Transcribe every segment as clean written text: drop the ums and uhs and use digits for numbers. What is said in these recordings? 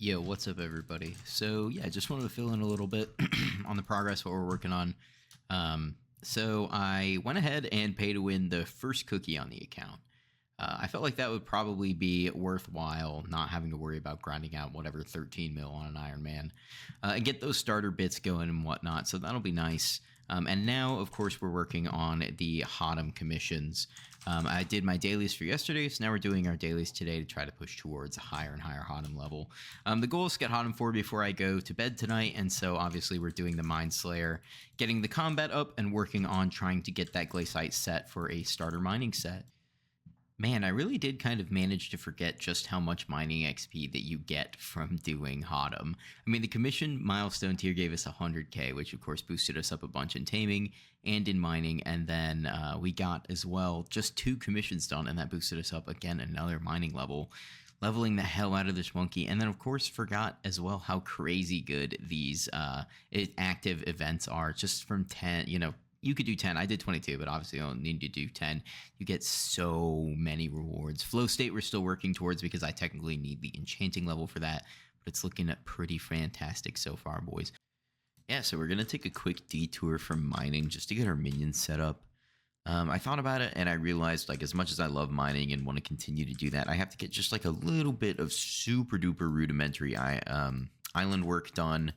Yo, what's up, everybody? So, yeah, I just wanted to fill in a little bit on the progress, what we're working on. So, I went ahead and paid to win the first cookie on the account. I felt like that would probably be worthwhile, not having to worry about grinding out whatever 13 mil on an Ironman, and get those starter bits going and whatnot. So that'll be nice. And now, of course, we're working on the Hotum commissions. I did my dailies for yesterday, so now we're doing our dailies today to try to push towards a higher and higher Hotum level. The goal is to get Hotum 4 before I go to bed tonight, and so obviously we're doing the Mind Slayer, getting the combat up, and working on trying to get that Glaciite set for a starter mining set. Man, I really did kind of manage to forget just how much mining XP that you get from doing Hotum. I mean, the commission milestone tier gave us 100k, which of course boosted us up a bunch in taming and in mining, and then we got as well just 2 commissions done, and that boosted us up again another mining level, leveling the hell out of this monkey. And then of course forgot as well how crazy good these active events are, just from 10, you could do 10. I did 22, but obviously you don't need to do 10. You get so many rewards. Flow state we're still working towards because I technically need the enchanting level for that, but it's looking pretty fantastic so far, boys. Yeah, so we're going to take a quick detour from mining just to get our minions set up. I thought about it and I realized, like, as much as I love mining and want to continue to do that, I have to get just like a little bit of super duper rudimentary island work done.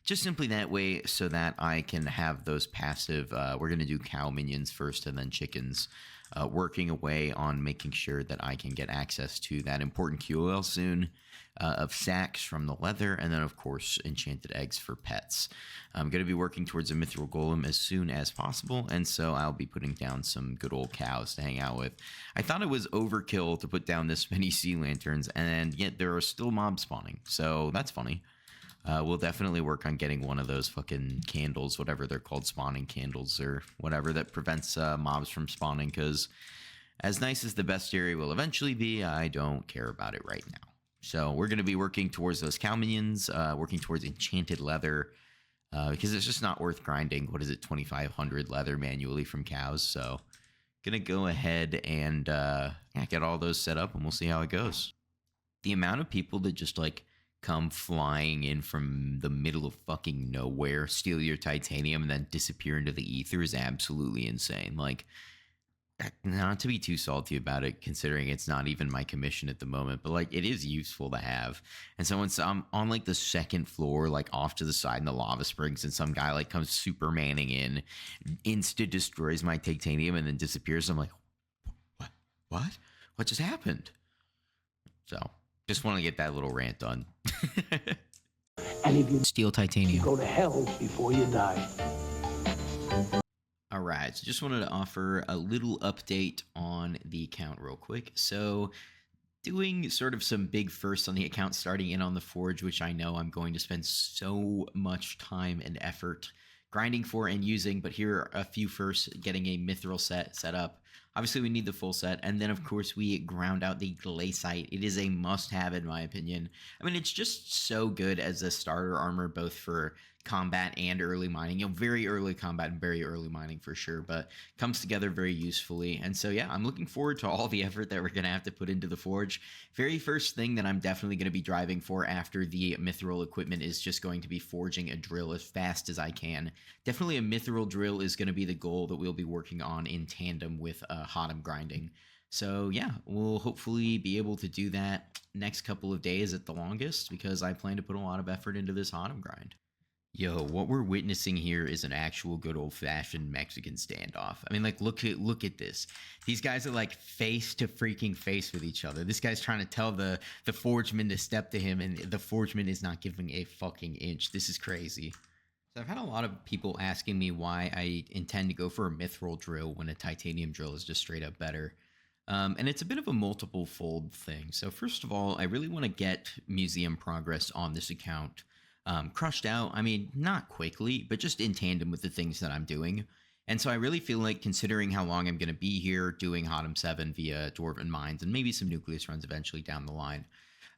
Just simply that way so that I can have those passive, we're going to do cow minions first and then chickens, working away on making sure that I can get access to that important QOL soon of sacks from the leather, and then of course enchanted eggs for pets. I'm going to be working towards a mithril golem as soon as possible, and so I'll be putting down some good old cows to hang out with. I thought it was overkill to put down this many sea lanterns, and yet there are still mobs spawning, so that's funny. We'll definitely work on getting one of those fucking candles, whatever they're called, spawning candles or whatever, that prevents mobs from spawning, because as nice as the bestiary will eventually be, I don't care about it right now. So we're going to be working towards those cow minions, working towards enchanted leather, because it's just not worth grinding, 2,500 leather manually from cows. So going to go ahead and get all those set up, and we'll see how it goes. The amount of people that just like come flying in from the middle of fucking nowhere, steal your titanium, and then disappear into the ether is absolutely insane. Like, not to be too salty about it, considering it's not even my commission at the moment, but like, it is useful to have. And so when I'm on like the second floor, like off to the side in the lava springs, and some guy like comes supermaning in, insta destroys my titanium, and then disappears, I'm like, what just happened? So just want to get that little rant done. And if you steal titanium, go to hell before you die. All right, so just wanted to offer a little update on the account real quick. So doing sort of some big firsts on the account, starting in on the forge, which I know I'm going to spend so much time and effort grinding for and using, but here are a few firsts: getting a mithril set up. Obviously, we need the full set, and then, of course, we ground out the Glaciite. It is a must-have, in my opinion. I mean, it's just so good as a starter armor, both for combat and early mining. Very early combat and very early mining for sure, but comes together very usefully. And so, yeah, I'm looking forward to all the effort that we're going to have to put into the forge. Very first thing that I'm definitely going to be driving for after the mithril equipment is just going to be forging a drill as fast as I can. Definitely a mithril drill is going to be the goal that we'll be working on in tandem with Hotum grinding. So yeah, we'll hopefully be able to do that next couple of days at the longest, because I plan to put a lot of effort into this Hotum grind. Yo, what we're witnessing here is an actual good old-fashioned Mexican standoff. I mean, like, look at this. These guys are like face to freaking face with each other. This guy's trying to tell the forgeman to step to him, and the forgeman is not giving a fucking inch. This is crazy. So I've had a lot of people asking me why I intend to go for a mithril drill when a titanium drill is just straight up better. And it's a bit of a multiple fold thing. So first of all, I really want to get museum progress on this account crushed out. I mean, not quickly, but just in tandem with the things that I'm doing. And so I really feel like, considering how long I'm going to be here doing Hotum 7 via Dwarven Mines and maybe some Nucleus runs eventually down the line,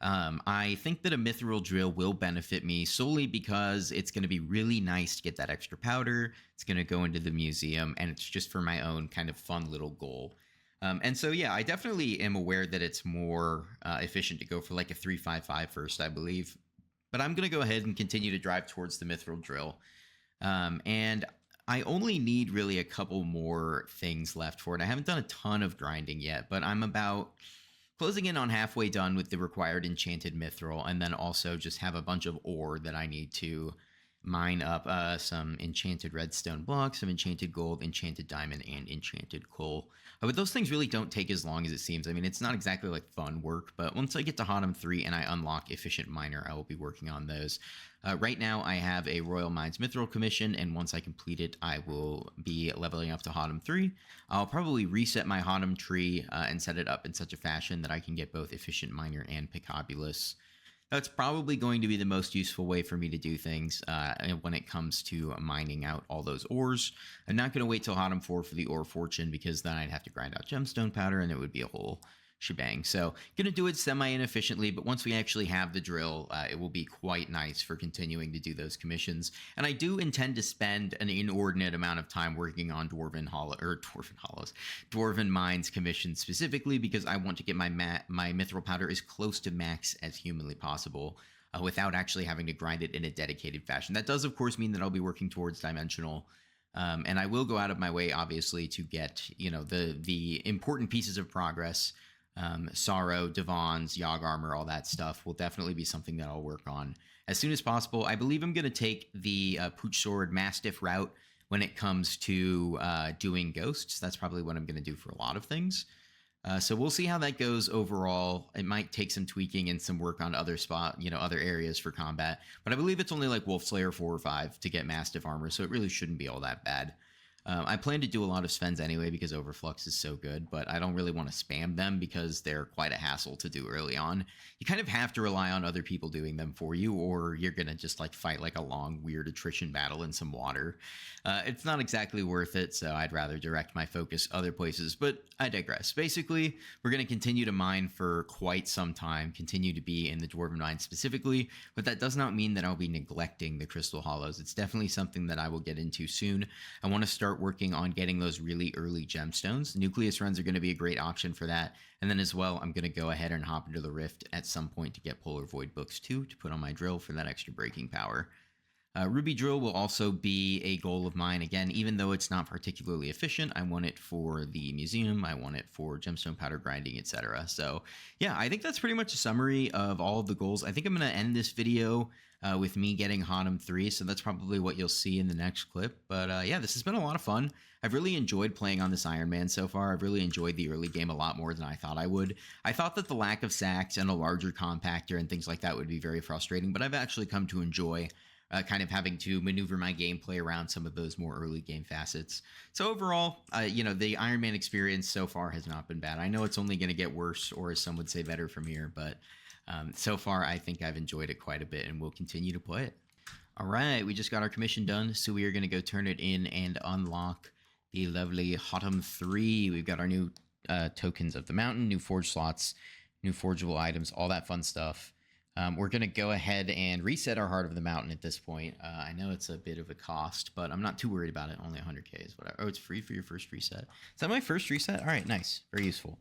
I think that a mithril drill will benefit me solely because it's going to be really nice to get that extra powder. It's going to go into the museum, and it's just for my own kind of fun little goal. And so, yeah, I definitely am aware that it's more efficient to go for like a 355 first, I believe. But I'm going to go ahead and continue to drive towards the mithril drill. And I only need really a couple more things left for it. I haven't done a ton of grinding yet, but I'm about closing in on halfway done with the required enchanted mithril, and then also just have a bunch of ore that I need to mine up, some enchanted redstone blocks, some enchanted gold, enchanted diamond, and enchanted coal. But those things really don't take as long as it seems. I mean, it's not exactly like fun work, but once I get to Hotum 3 and I unlock Efficient Miner, I will be working on those. Right now, I have a Royal Mines Mithril commission, and once I complete it, I will be leveling up to Hotum 3. I'll probably reset my Hotum tree and set it up in such a fashion that I can get both Efficient Miner and Pickobulus. That's probably going to be the most useful way for me to do things when it comes to mining out all those ores. I'm not going to wait till Hotum 4 for the ore fortune, because then I'd have to grind out gemstone powder and it would be a whole shebang. So going to do it semi-inefficiently, but once we actually have the drill, it will be quite nice for continuing to do those commissions. And I do intend to spend an inordinate amount of time working on Dwarven Mines commissions specifically, because I want to get my mithril powder as close to max as humanly possible without actually having to grind it in a dedicated fashion. That does, of course, mean that I'll be working towards dimensional. And I will go out of my way, obviously, to get, the important pieces of progress. Sorrow, Devon's, Yogg armor, all that stuff will definitely be something that I'll work on as soon as possible. I believe I'm going to take the Pooch Sword Mastiff route when it comes to doing ghosts. That's probably what I'm going to do for a lot of things. So we'll see how that goes overall. It might take some tweaking and some work on other other areas for combat, but I believe it's only like Wolf Slayer 4 or 5 to get Mastiff armor, so it really shouldn't be all that bad. I plan to do a lot of Svens anyway because Overflux is so good, but I don't really want to spam them because they're quite a hassle to do early on. You kind of have to rely on other people doing them for you, or you're going to just fight like a long, weird attrition battle in some water. It's not exactly worth it, so I'd rather direct my focus other places, but I digress. Basically, we're going to continue to mine for quite some time, continue to be in the Dwarven Mine specifically, but that does not mean that I'll be neglecting the Crystal Hollows. It's definitely something that I will get into soon. I want to start working on getting those really early gemstones. Nucleus runs are going to be a great option for that. And then as well, I'm going to go ahead and hop into the Rift at some point to get Polar Void Books 2 to put on my drill for that extra breaking power. Ruby Drill will also be a goal of mine. Again, even though it's not particularly efficient, I want it for the museum, I want it for gemstone powder grinding, etc. So yeah, I think that's pretty much a summary of all of the goals. I think I'm going to end this video with me getting Hotum 3, so that's probably what you'll see in the next clip. But yeah, this has been a lot of fun. I've really enjoyed playing on this Ironman so far. I've really enjoyed the early game a lot more than I thought I would. I thought that the lack of sacks and a larger compactor and things like that would be very frustrating, but I've actually come to enjoy kind of having to maneuver my gameplay around some of those more early game facets. So overall, the Ironman experience so far has not been bad. I know it's only going to get worse, or as some would say, better from here, but so far I think I've enjoyed it quite a bit and will continue to play it. All right, we just got our commission done, so we are going to go turn it in and unlock the lovely Hotum 3. We've got our new tokens of the mountain, new forge slots, new forgeable items, all that fun stuff. We're going to go ahead and reset our Heart of the Mountain at this point. I know it's a bit of a cost, but I'm not too worried about it. Only 100k is whatever. Oh, it's free for your first reset. Is that my first reset? All right, nice. Very useful.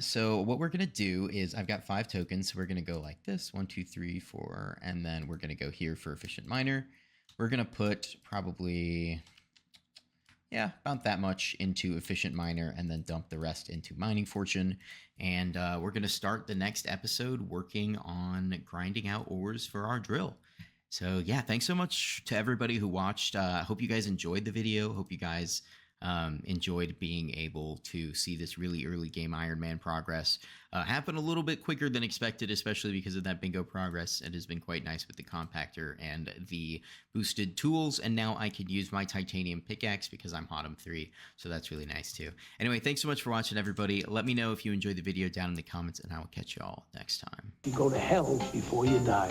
So what we're going to do is I've got 5 tokens. So we're going to go like this. 1, 2, 3, 4. And then we're going to go here for Efficient Miner. We're going to put probably, yeah, about that much into Efficient Miner and then dump the rest into Mining Fortune. And we're going to start the next episode working on grinding out ores for our drill. So yeah, thanks so much to everybody who watched. Hope you guys enjoyed the video. Hope you guys enjoyed being able to see this really early game Ironman progress happen a little bit quicker than expected, especially because of that bingo progress. It has been quite nice with the compactor and the boosted tools, and now I could use my titanium pickaxe because I'm Hotum 3, so that's really nice too. Anyway, thanks so much for watching, everybody. Let me know if you enjoyed the video down in the comments, and I will catch you all next time. You go to hell before you die.